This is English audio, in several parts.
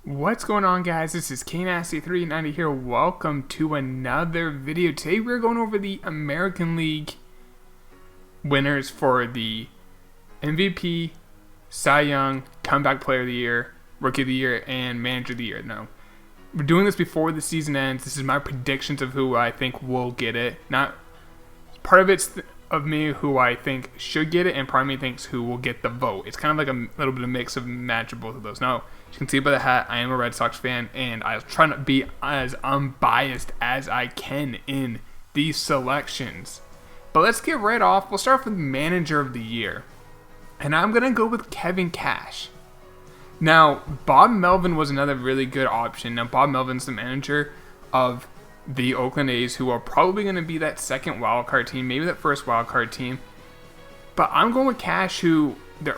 What's going on, guys? This is KNasty390 here. Welcome to another video. Today we're going over the American League winners for the MVP, Cy Young, Comeback Player of the Year, Rookie of the Year, and Manager of the Year. No, we're doing this before the season ends. This is my predictions of who I think will get it. Not part of it's of me who I think should get it, and part of me thinks who will get the vote. It's kind of like a little bit of mix of match of both of those. Now, you can see by the hat, I am a Red Sox fan, and I was trying to be as unbiased as I can in these selections. But let's get right off. We'll start with Manager of the Year, and I'm going to go with Kevin Cash. Now, Bob Melvin was another really good option. Now, Bob Melvin's the manager of the Oakland A's, who are probably going to be that second wildcard team, maybe that first wildcard team. But I'm going with Cash, who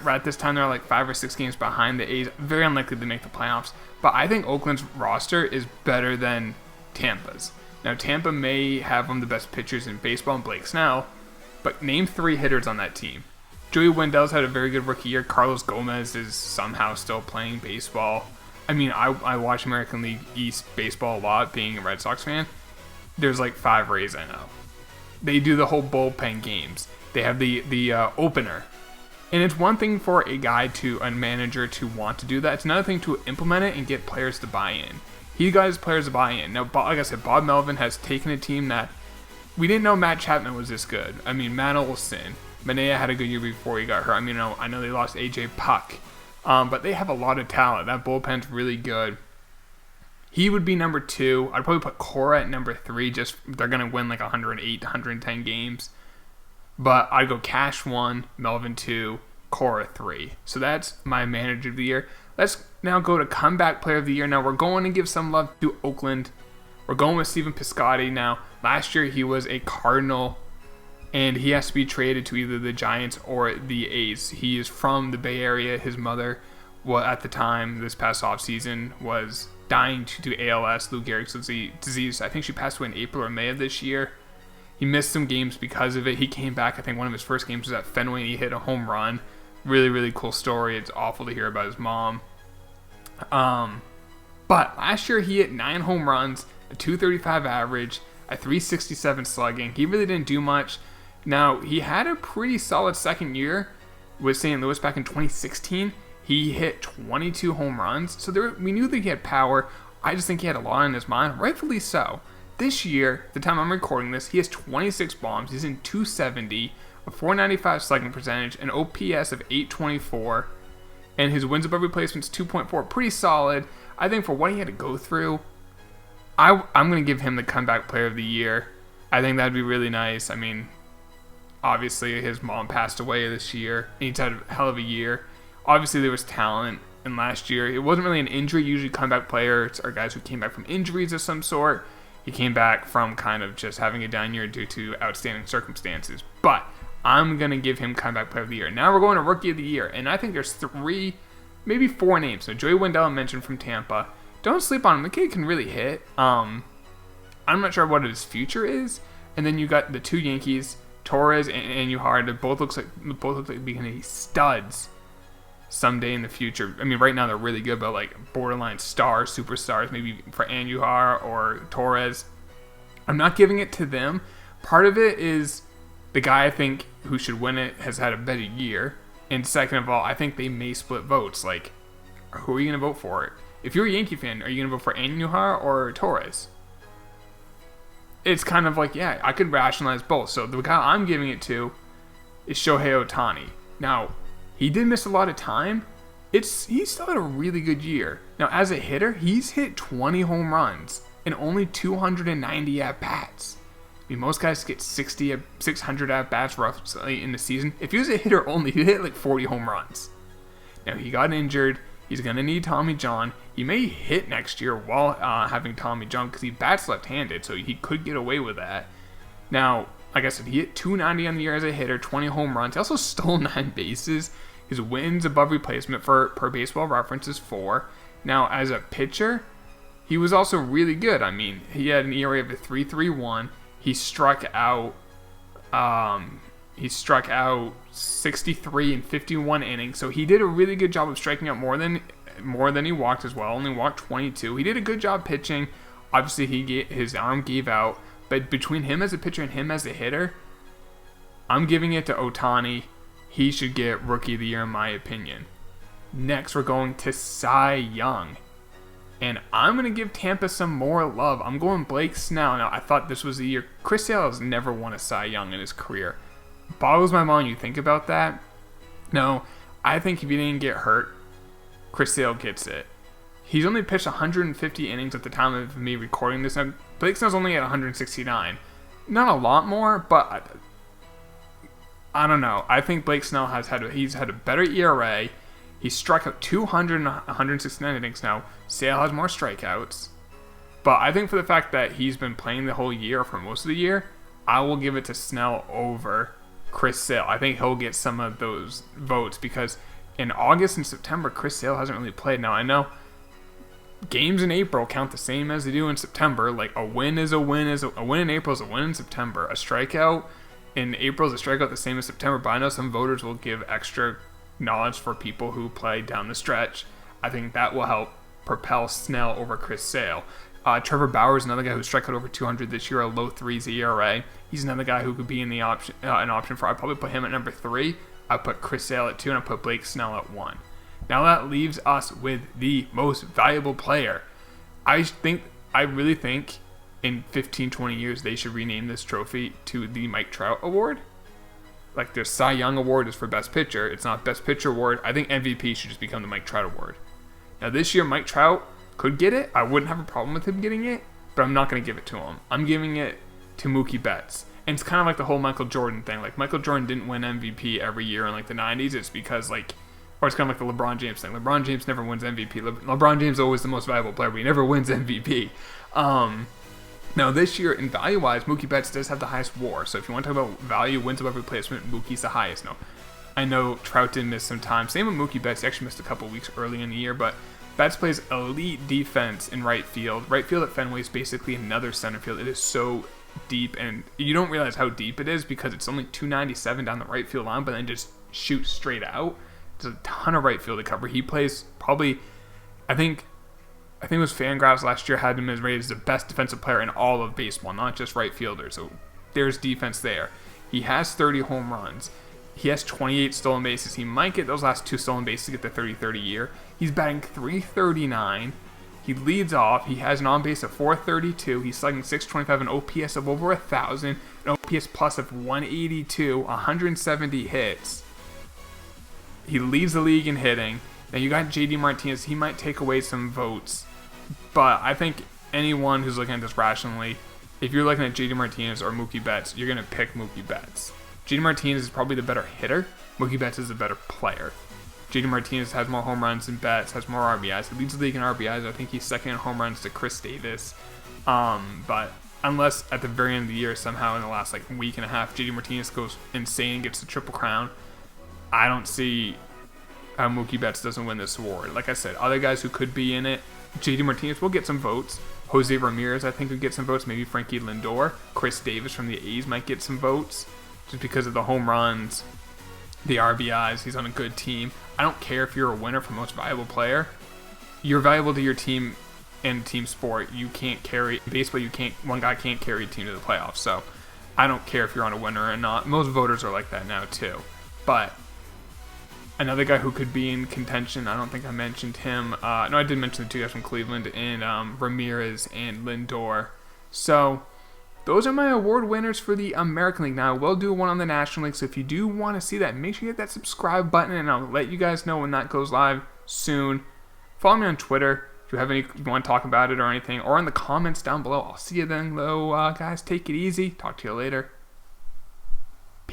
at this time they're like 5 or 6 games behind the A's, very unlikely to make the playoffs. But I think Oakland's roster is better than Tampa's. Now, Tampa may have one of the best pitchers in baseball in Blake Snell, but name 3 hitters on that team. Joey Wendell's had a very good rookie year. Carlos Gomez is somehow still playing baseball. I mean, I watch American League East baseball a lot, being a Red Sox fan. There's like 5 Rays I know. They do the whole bullpen games. They have the opener. And it's one thing for a manager to want to do that. It's another thing to implement it and get players to buy in. He got his players to buy in. Now, like I said, Bob Melvin has taken a team that we didn't know Matt Chapman was this good. I mean, Matt Olson. Manea had a good year before he got hurt. I mean, I know they lost AJ Puck. But they have a lot of talent. That bullpen's really good. He would be number 2. I'd probably put Cora at number 3. Just they're going to win like 108, 110 games. But I'd go Cash 1, Melvin 2, Cora 3. So that's my Manager of the Year. Let's now go to Comeback Player of the Year. Now we're going to give some love to Oakland. We're going with Stephen Piscotty. Now, last year he was a Cardinal, and he has to be traded to either the Giants or the A's. He is from the Bay Area. His mother, at the time, this past offseason, was dying to ALS, Lou Gehrig's disease. I think she passed away in April or May of this year. He missed some games because of it. He came back. I think one of his first games was at Fenway, and he hit a home run. Really, really cool story. It's awful to hear about his mom. But last year he hit 9 home runs, a 235 average, a 367 slugging. He really didn't do much. Now, he had a pretty solid second year with St. Louis back in 2016. He hit 22 home runs. So we knew that he had power. I just think he had a lot on his mind, rightfully so. This year, the time I'm recording this, he has 26 bombs. He's in 270, a 495 slugging percentage, an OPS of 824, and his wins above replacement's 2.4. Pretty solid. I think for what he had to go through, I'm going to give him the Comeback Player of the Year. I think that'd be really nice. I mean, obviously his mom passed away this year, and he's had a hell of a year. Obviously there was talent in last year. It wasn't really an injury. Usually comeback players are guys who came back from injuries of some sort. He came back from kind of just having a down year due to outstanding circumstances. But I'm going to give him Comeback Player of the Year. Now we're going to Rookie of the Year. And I think there's 3, maybe 4 names. So Joey Wendell I mentioned from Tampa. Don't sleep on him. The kid can really hit. I'm not sure what his future is. And then you got the 2 Yankees, Torres and Andujar. They both look like they're going to be studs someday in the future. I mean, right now they're really good, but like borderline stars, superstars, maybe for Andujar or Torres. I'm not giving it to them. Part of it is the guy I think who should win it has had a better year. And second of all, I think they may split votes. Like, who are you going to vote for? If you're a Yankee fan, are you going to vote for Andujar or Torres? It's kind of like, yeah, I could rationalize both. So the guy I'm giving it to is Shohei Ohtani. Now, he did miss a lot of time. He still had a really good year. Now, as a hitter, he's hit 20 home runs and only 290 at-bats. I mean, most guys get 600 at-bats roughly in the season. If he was a hitter only, he'd hit like 40 home runs. Now, he got injured. He's going to need Tommy John. He may hit next year while having Tommy John because he bats left-handed, so he could get away with that. Now, like I said, he hit 290 on the year as a hitter, 20 home runs. He also stole 9 bases. His wins above replacement per Baseball Reference is 4. Now, as a pitcher, he was also really good. I mean, he had an ERA of a 3.31. He struck out 63 in 51 innings. So he did a really good job of striking out more than more than he walked as well. Only walked 22. He did a good job pitching. Obviously, his arm gave out. But between him as a pitcher and him as a hitter, I'm giving it to Ohtani. He should get Rookie of the Year in my opinion. Next, we're going to Cy Young. And I'm going to give Tampa some more love. I'm going Blake Snell. Now, I thought this was the year. Chris Sale has never won a Cy Young in his career. Boggles my mind you think about that. No, I think if he didn't get hurt, Chris Sale gets it. He's only pitched 150 innings at the time of me recording this. Now, Blake Snell's only at 169. Not a lot more, but I don't know. I think Blake Snell he's had a better ERA. He struck out 200 and 169 innings now. Sale has more strikeouts. But I think for the fact that he's been playing the whole year for most of the year, I will give it to Snell over Chris Sale. I think he'll get some of those votes because in August and September, Chris Sale hasn't really played. Now, I know games in April count the same as they do in September. Like a win is a win. A win in April is a win in September. A strikeout in April is a strikeout the same as September. But I know some voters will give extra knowledge for people who play down the stretch. I think that will help propel Snell over Chris Sale. Trevor Bauer is another guy who struck out over 200 this year, a low 3s ERA. He's another guy who could be in the option, an option for. I'd probably put him at number 3. I'd put Chris Sale at 2, and I'd put Blake Snell at 1. Now that leaves us with the most valuable player. I really think in 15, 20 years they should rename this trophy to the Mike Trout Award. Like their Cy Young Award is for Best Pitcher. It's not Best Pitcher Award. I think MVP should just become the Mike Trout Award. Now this year Mike Trout could get it. I wouldn't have a problem with him getting it, but I'm not going to give it to him. I'm giving it to Mookie Betts. And it's kind of like the whole Michael Jordan thing. Like Michael Jordan didn't win MVP every year in like the 90s. It's because or it's kind of like the LeBron James thing. LeBron James never wins MVP. LeBron James is always the most valuable player, but he never wins MVP. Now, this year, in value-wise, Mookie Betts does have the highest WAR. So if you want to talk about value, wins above replacement, Mookie's the highest. Now, I know Trout did miss some time. Same with Mookie Betts. He actually missed a couple weeks early in the year. But Betts plays elite defense in right field. Right field at Fenway is basically another center field. It is so deep, and you don't realize how deep it is because it's only 297 down the right field line, but then just shoot straight out. There's a ton of right field to cover. He plays probably, I think it was Fangraphs last year had him as rated as the best defensive player in all of baseball, not just right fielder. So there's defense there. He has 30 home runs. He has 28 stolen bases. He might get those last 2 stolen bases to get the 30-30 year. He's batting .339. He leads off. He has an on-base of .432. He's slugging .625, an OPS of over 1,000, an OPS plus of 182, 170 hits. He leads the league in hitting. Now you got JD Martinez. He might take away some votes. But I think anyone who's looking at this rationally, if you're looking at JD Martinez or Mookie Betts, you're going to pick Mookie Betts. JD Martinez is probably the better hitter. Mookie Betts is the better player. JD Martinez has more home runs than Betts, has more RBIs. He leads the league in RBIs. I think he's second in home runs to Chris Davis. But unless at the very end of the year, somehow in the last week and a half, JD Martinez goes insane and gets the Triple Crown, I don't see how Mookie Betts doesn't win this award. Like I said, other guys who could be in it, JD Martinez will get some votes. Jose Ramirez, I think, would get some votes. Maybe Frankie Lindor. Chris Davis from the A's might get some votes just because of the home runs, the RBIs. He's on a good team. I don't care if you're a winner for most valuable player. You're valuable to your team in team sport. You can't carry baseball. One guy can't carry a team to the playoffs. So I don't care if you're on a winner or not. Most voters are like that now too. But another guy who could be in contention, I don't think I mentioned him. No, I did mention the 2 guys from Cleveland, and Ramirez and Lindor. So those are my award winners for the American League. Now, I will do one on the National League, so if you do want to see that, make sure you hit that subscribe button, and I'll let you guys know when that goes live soon. Follow me on Twitter if you want to talk about it or anything, or in the comments down below. I'll see you then, though, guys. Take it easy. Talk to you later.